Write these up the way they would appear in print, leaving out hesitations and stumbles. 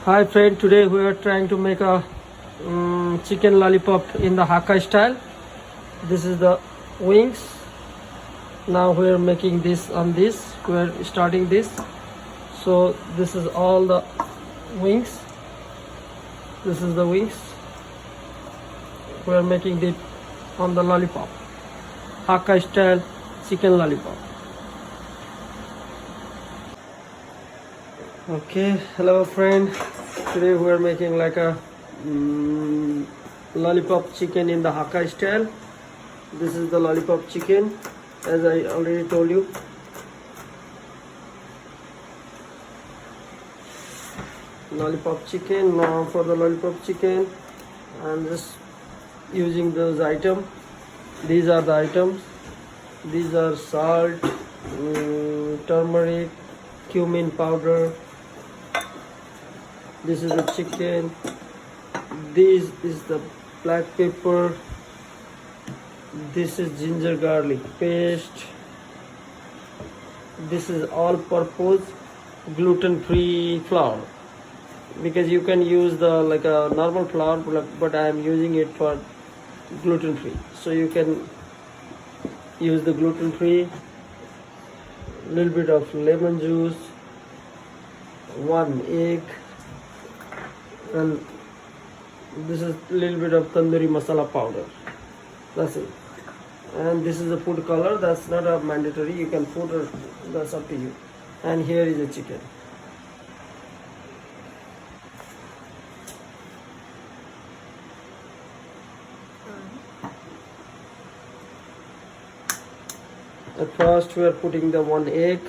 Hi friend, today we are trying to make a chicken lollipop in the Hakka style. This is the wings. Now we are making this on this. We are starting this. So this is all the wings. This is the wings. We are making it on the lollipop. Hakka style chicken lollipop. Okay, hello friend. Today we are making like a lollipop chicken in the Hakka style. This is the lollipop chicken, as I already told you. Lollipop chicken. Now for the lollipop chicken, I'm just using those items. These are the items. These are salt, turmeric, cumin powder. This is the chicken. This is the black pepper. This is ginger garlic paste. This is all-purpose gluten-free flour, because you can use the like a normal flour, but I am using it for gluten-free. So you can use the gluten-free. Little bit of lemon juice, 1 egg, and this is a little bit of tandoori masala powder. That's it. And this is the food color. That's not a mandatory. You can put it. That's up to you. And here is the chicken. At first we are putting the 1 egg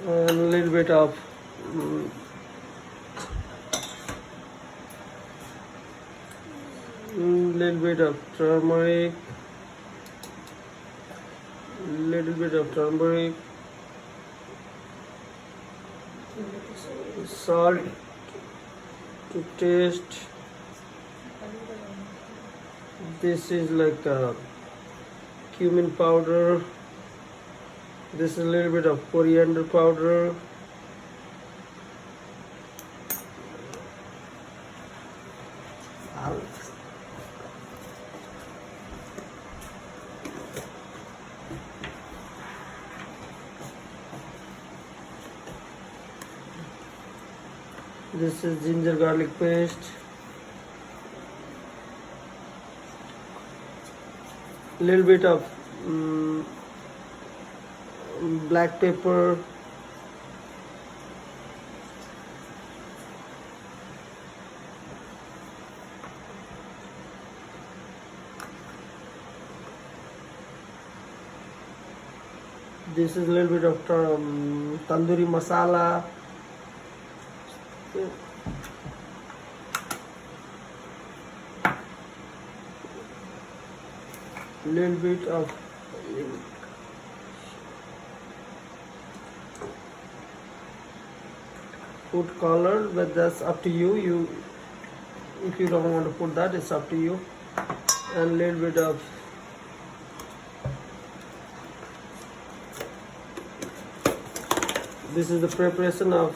and a little bit of turmeric, salt to taste. This is like cumin powder. This is a little bit of coriander powder. This is ginger garlic paste. Little bit of black pepper. This is a little bit of tandoori masala. Little bit of food color, but that's up to you. If you don't want to put that, it's up to you. And little bit of this is the preparation of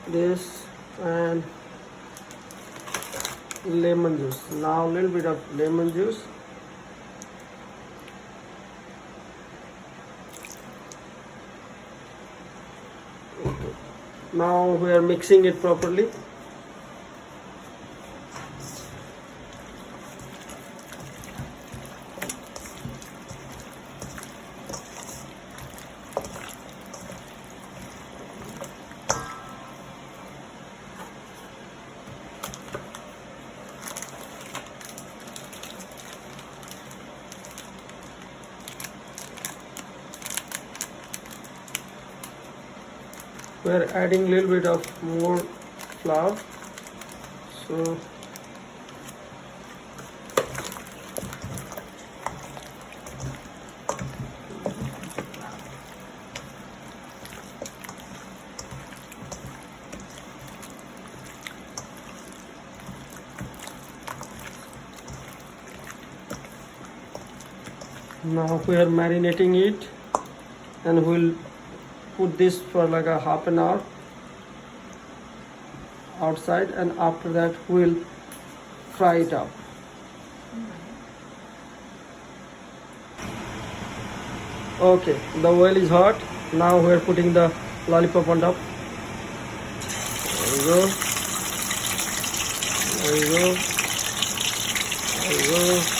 this and lemon juice. Now a little bit of lemon juice. Okay. Now we are mixing it properly. we're adding a little bit of more flour. So now we are marinating it, and we'll put this for like a half an hour outside, and after that we'll fry it up. Okay, the oil is hot. Now we're putting the lollipop on top. There you go. There you go. There you go.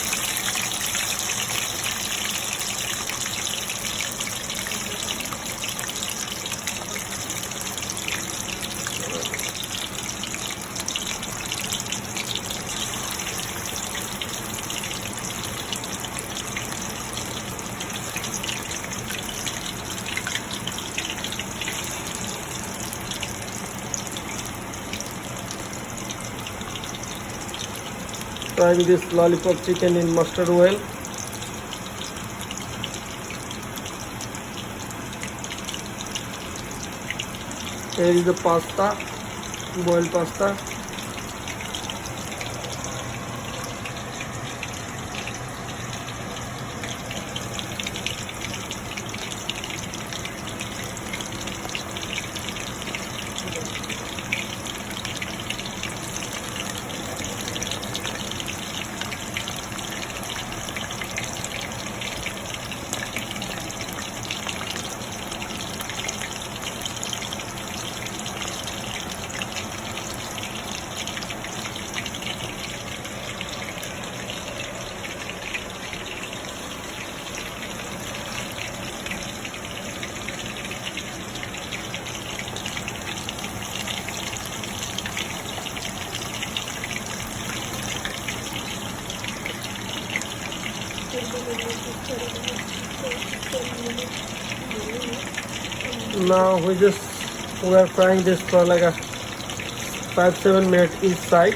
Frying this lollipop chicken in mustard oil. Here is the pasta, boiled pasta. Now we are frying this for like a 5-7 minutes each side.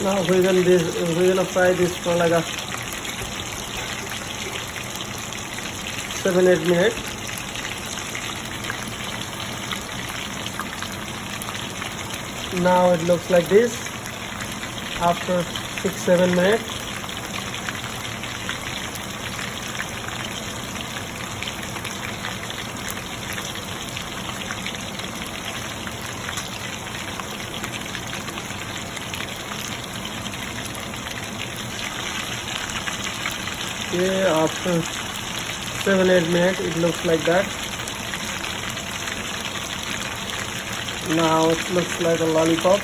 Now we're gonna fry this for like a 7-8 minutes. Now it looks like this after 6-7 minutes. Yeah, after 7-8 minutes it looks like that. Now it looks like a lollipop.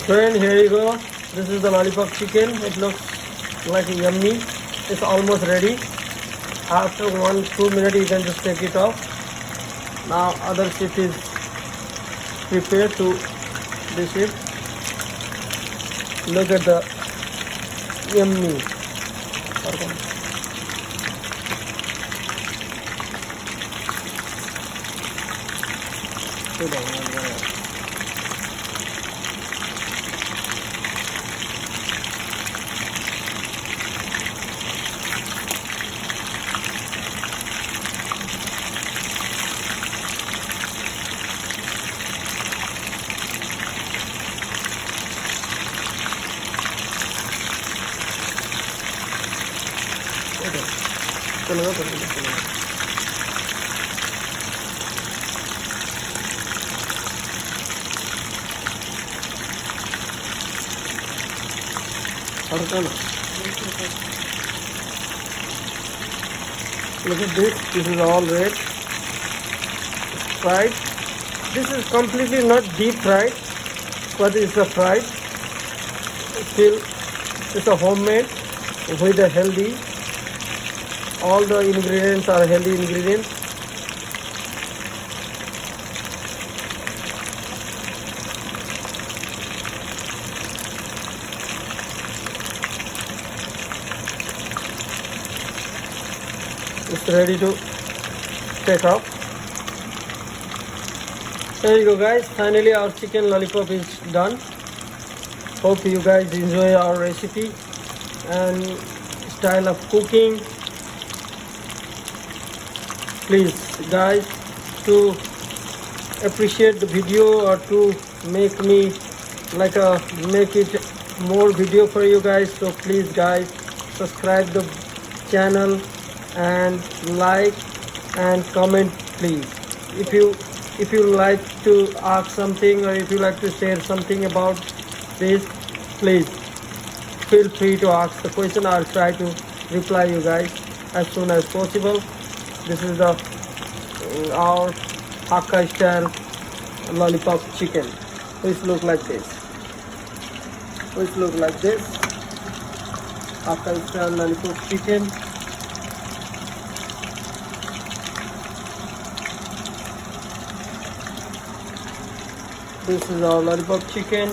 Friend, here you go. This is the lollipop chicken. It looks like yummy. It's almost ready. After 1-2 minutes you can just take it off. Now other shift is prepared to dish it. Look at the yummy. Look at this. This is all red. Fried. This is completely not deep fried, but it's a fried. Still, it's a homemade with a healthy. All the ingredients are healthy ingredients. It's ready to take off. There you go, guys. Finally our chicken lollipop is done. Hope you guys enjoy our recipe and style of cooking. Please guys, to appreciate the video or to make me make it more video for you guys, so please guys subscribe the channel and like and comment please. If you like to ask something or if you like to share something about this, please feel free to ask the question. I'll try to reply you guys as soon as possible. This is the our Hakka style lollipop chicken, which look like this. Hakka style lollipop chicken. This is our lollipop chicken.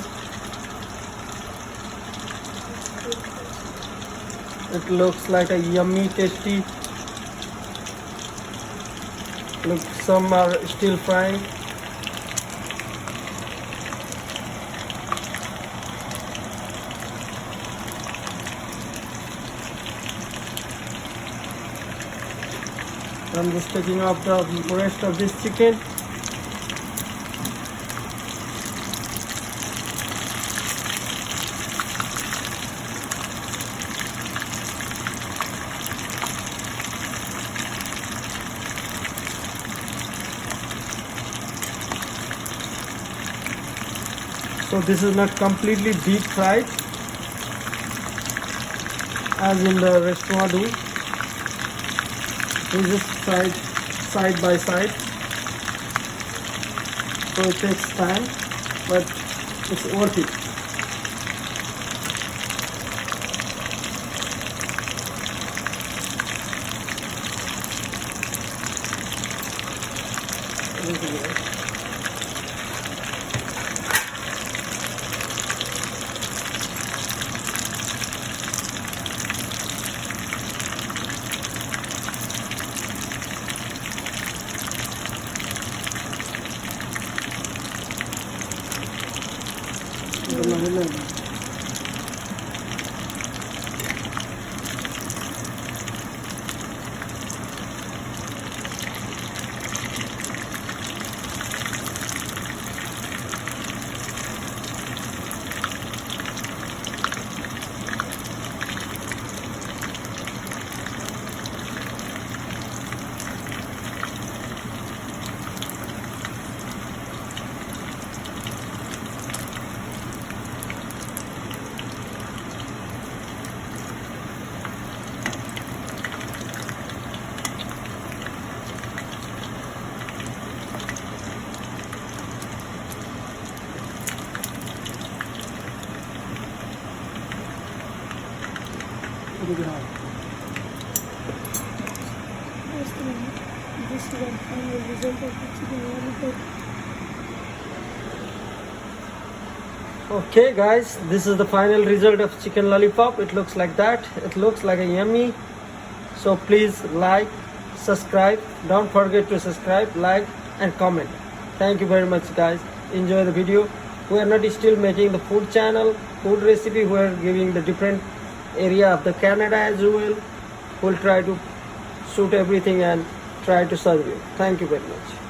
It looks like a yummy, tasty. Look, some are still frying. I'm just taking off the rest of this chicken. So this is not completely deep fried as in the restaurant do. We just fried side by side. So it takes time, but it's worth it. This is the final result of the chicken lollipop. Okay guys, this is the final result of chicken lollipop. It looks like that. It looks like a yummy. So please like, subscribe. Don't forget to subscribe, like and comment. Thank you very much guys. Enjoy the video. We are not still making the food channel, food recipe. We are giving the different area of the Canada as well. We'll try to shoot everything and try to serve you. Thank you very much.